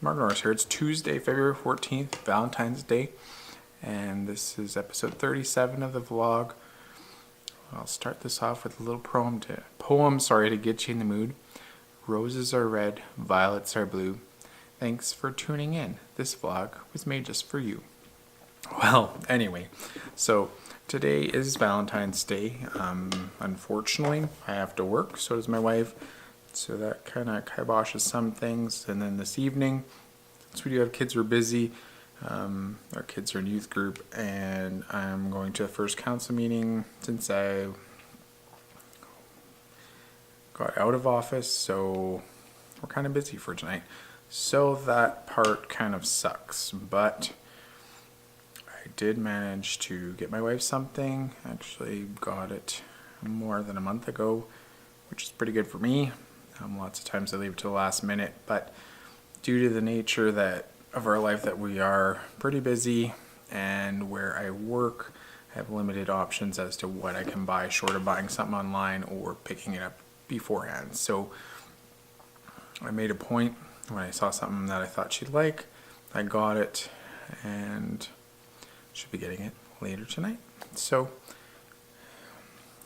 Marc Norris here. It's Tuesday, February 14th, Valentine's Day, and this is episode 37 of the vlog. I'll start this off with a little poem to get you in the mood. Roses are red, violets are blue. Thanks for tuning in. This vlog was made just for you. Well, anyway, so today is Valentine's Day. Unfortunately, I have to work, so does my wife. So that kind of kiboshes some things. And then this evening, since we do have kids, we're busy. Our kids are in youth group, and I'm going to the first council meeting since I got out of office. So we're kind of busy for tonight. So that part kind of sucks, but I did manage to get my wife something. Actually got it more than a month ago, which is pretty good for me. Lots of times I leave it to the last minute, but due to the nature of our life that we are pretty busy, and where I work, I have limited options as to what I can buy short of buying something online or picking it up beforehand. So I made a point when I saw something that I thought she'd like, I got it, and should be getting it later tonight. So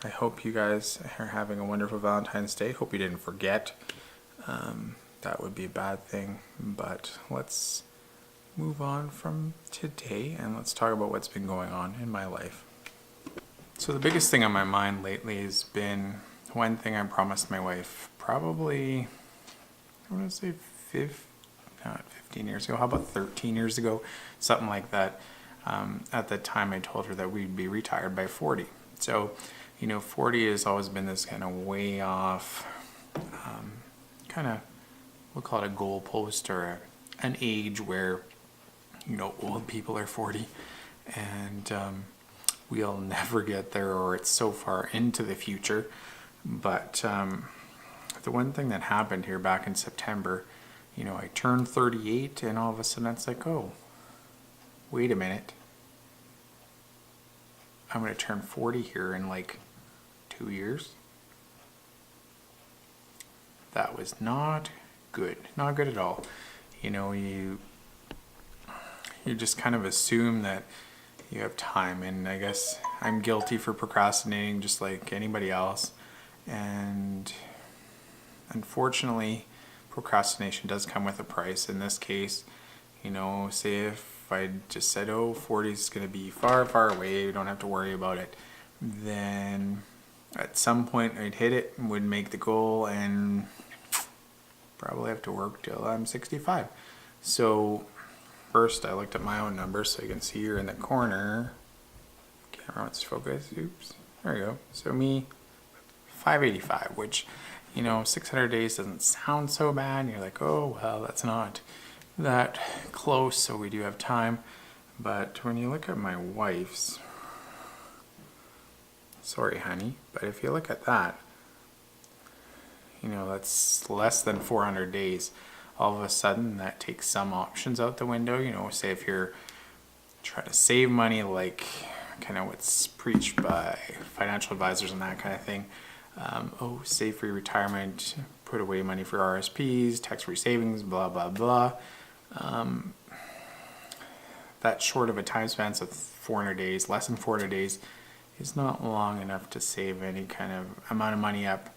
I hope you guys are having a wonderful Valentine's Day. Hope you didn't forget. That would be a bad thing, but let's move on from today and let's talk about what's been going on in my life. So the biggest thing on my mind lately has been one thing I promised my wife probably, I want to say 15 years ago. How about 13 years ago? Something like that. At the time I told her that we'd be retired by 40. So, 40 has always been this kind of way off, we'll call it a goalpost or an age where, old people are 40 and we'll never get there, or it's so far into the future. But the one thing that happened here back in September, I turned 38 and all of a sudden it's like, oh, wait a minute. I'm going to turn 40 here in like 2 years. That was not good. Not good at all. You just kind of assume that you have time, and I guess I'm guilty for procrastinating just like anybody else. And unfortunately, procrastination does come with a price. In this case, say if I just said, 40 is going to be far, far away, you don't have to worry about it, then at some point I'd hit it and would make the goal and probably have to work till I'm 65. So first I looked at my own numbers, so you can see here in the corner, camera wants to focus, oops, there we go. So me, 585, which 600 days doesn't sound so bad. You're like, oh well, that's not that close, so we do have time. But when you look at my wife's, sorry honey, but if you look at that, that's less than 400 days. All of a sudden that takes some options out the window. Say if you're trying to save money, like kind of what's preached by financial advisors and that kind of thing. Save for your retirement, put away money for RSPs, tax-free savings, blah, blah, blah. That short of a time span of 400 days, less than 400 days, is not long enough to save any kind of amount of money up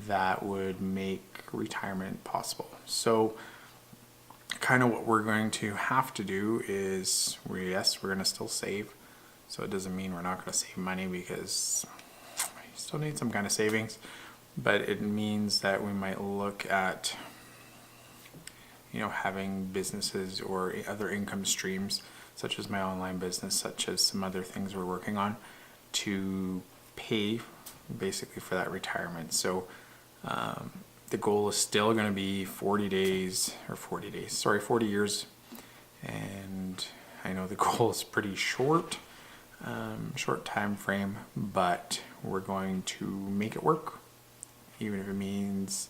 that would make retirement possible. So kind of what we're going to have to do is, we're going to still save. So it doesn't mean we're not going to save money, because you still need some kind of savings, but it means that we might look at having businesses or other income streams, such as my online business, such as some other things we're working on, to pay basically for that retirement. So the goal is still going to be 40 years, and I know the goal is pretty short time frame, but we're going to make it work, even if it means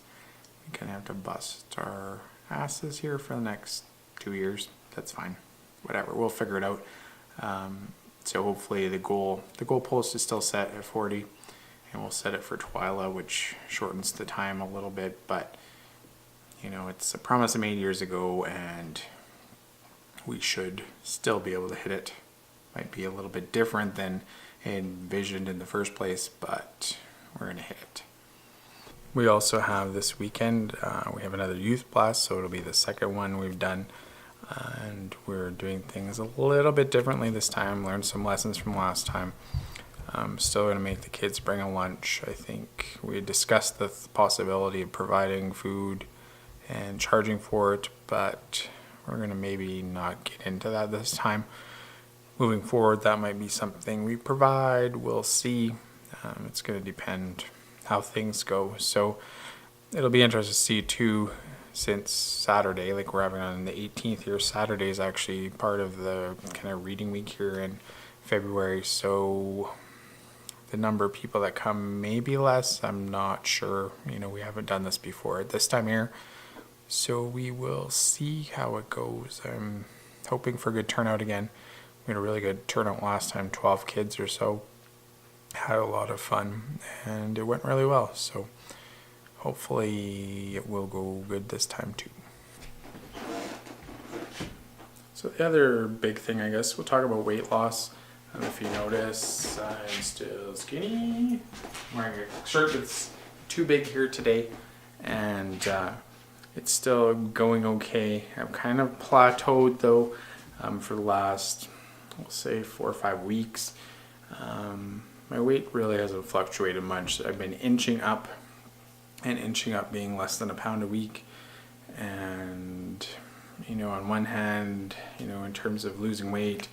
we kind of have to bust our asses here for the next 2 years. That's fine, whatever, we'll figure it out. So hopefully the goalpost is still set at 40, and we'll set it for Twyla, which shortens the time a little bit, but it's a promise I made years ago, and we should still be able to hit it. Might be a little bit different than envisioned in the first place, but we're going to hit it. We also have this weekend, we have another youth blast, so it'll be the second one we've done, and we're doing things a little bit differently this time, learned some lessons from last time. Still going to make the kids bring a lunch. I think we discussed the possibility of providing food and charging for it, but we're going to maybe not get into that this time. Moving forward, that might be something we provide. We'll see. It's going to depend how things go. So it'll be interesting to see too, since Saturday, like we're having on the 18th here, Saturday is actually part of the kind of reading week here in February. So the number of people that come may be less. I'm not sure. We haven't done this before at this time here. So we will see how it goes. I'm hoping for a good turnout again. We had a really good turnout last time, 12 kids or so. Had a lot of fun, and it went really well. So hopefully it will go good this time too. So the other big thing, I guess, we'll talk about weight loss. If you notice, I'm still skinny. I'm wearing a shirt that's too big here today, and it's still going okay. I'm kind of plateaued though for the last, we'll say, 4 or 5 weeks. My weight really hasn't fluctuated much. I've been inching up, and inching up being less than a pound a week. And, on one hand, in terms of losing weight,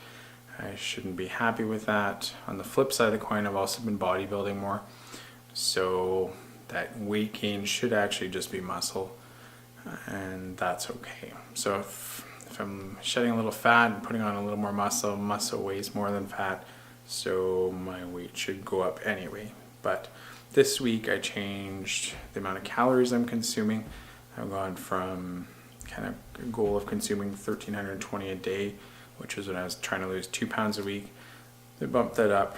I shouldn't be happy with that. On the flip side of the coin, I've also been bodybuilding more. So that weight gain should actually just be muscle, and that's okay. So if I'm shedding a little fat and putting on a little more muscle, muscle weighs more than fat, so my weight should go up anyway. But this week I changed the amount of calories I'm consuming. I've gone from kind of a goal of consuming 1,320 a day, which was when I was trying to lose 2 pounds a week. They bumped that up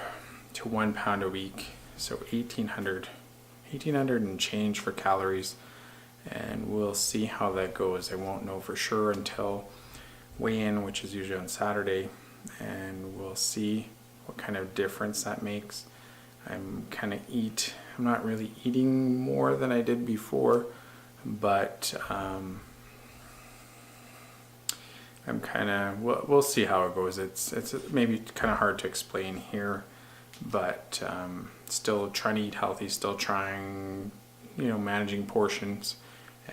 to 1 pound a week, so 1,800 and change for calories, and we'll see how that goes. I won't know for sure until weigh-in, which is usually on Saturday, and we'll see what kind of difference that makes. I'm not really eating more than I did before, but we'll see how it goes. It's maybe kind of hard to explain here, but still trying to eat healthy, still trying, managing portions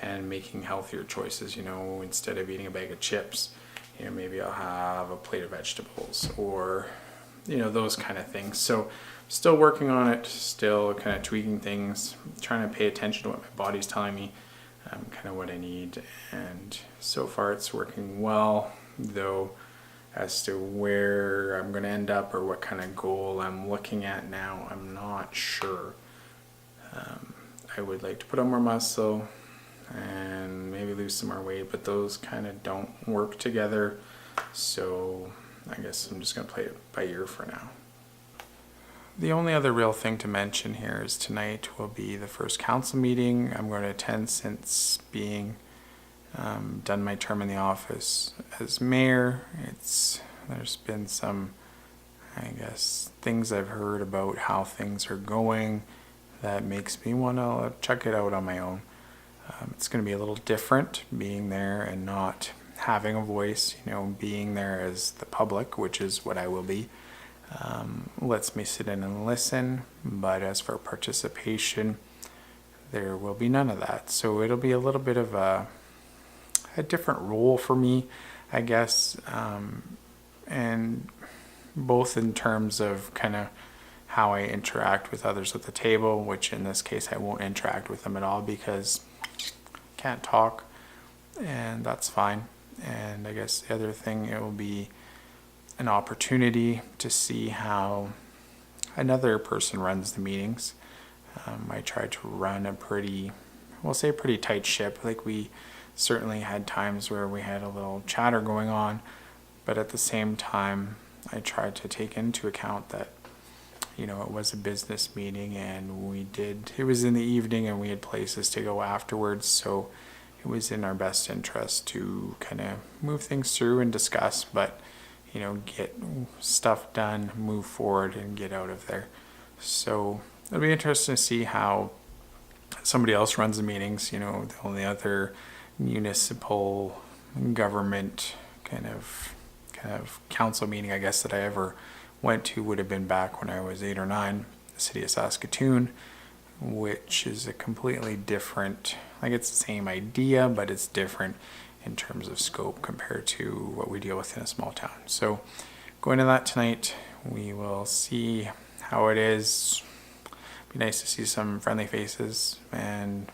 and making healthier choices. Instead of eating a bag of chips, maybe I'll have a plate of vegetables, or those kind of things. So still working on it, still kind of tweaking things, trying to pay attention to what my body's telling me, kind of what I need, and so far it's working well, though as to where I'm going to end up or what kind of goal I'm looking at now, I'm not sure. I would like to put on more muscle and maybe lose some more weight, but those kind of don't work together, so I guess I'm just going to play it by ear for now. The only other real thing to mention here is tonight will be the first council meeting I'm going to attend since being done my term in the office as mayor. There's been some, I guess, things I've heard about how things are going that makes me want to check it out on my own. It's going to be a little different being there and not having a voice, being there as the public, which is what I will be. Lets me sit in and listen, but as for participation, there will be none of that. So it'll be a little bit of a different role for me, I guess, and both in terms of kind of how I interact with others at the table, which in this case I won't interact with them at all because I can't talk, and that's fine. And I guess the other thing, it will be an opportunity to see how another person runs the meetings. I try to run a pretty tight ship. Like, we certainly had times where we had a little chatter going on, but at the same time, I tried to take into account that, it was a business meeting, and it was in the evening and we had places to go afterwards. So, it was in our best interest to kind of move things through and discuss, but get stuff done, move forward, and get out of there. So it'll be interesting to see how somebody else runs the meetings. The only other municipal government kind of council meeting, I guess, that I ever went to would have been back when I was 8 or 9, the city of Saskatoon, which is a completely different, it's the same idea, but it's different in terms of scope compared to what we deal with in a small town. So going to that tonight, we will see how it is. Be nice to see some friendly faces and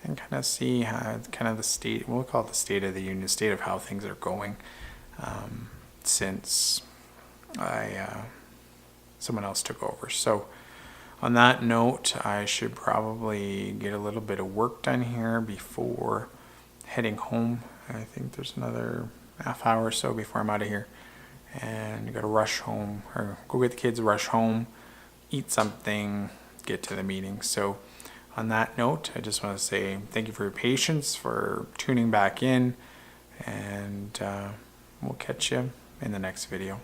kind of see how the state, we'll call it the state of the union, state of how things are going since someone else took over. So on that note, I should probably get a little bit of work done here before heading home. I think there's another half hour or so before I'm out of here, and I got to rush home, or go get the kids, rush home, eat something, get to the meeting. So on that note, I just want to say thank you for your patience, for tuning back in, and we'll catch you in the next video.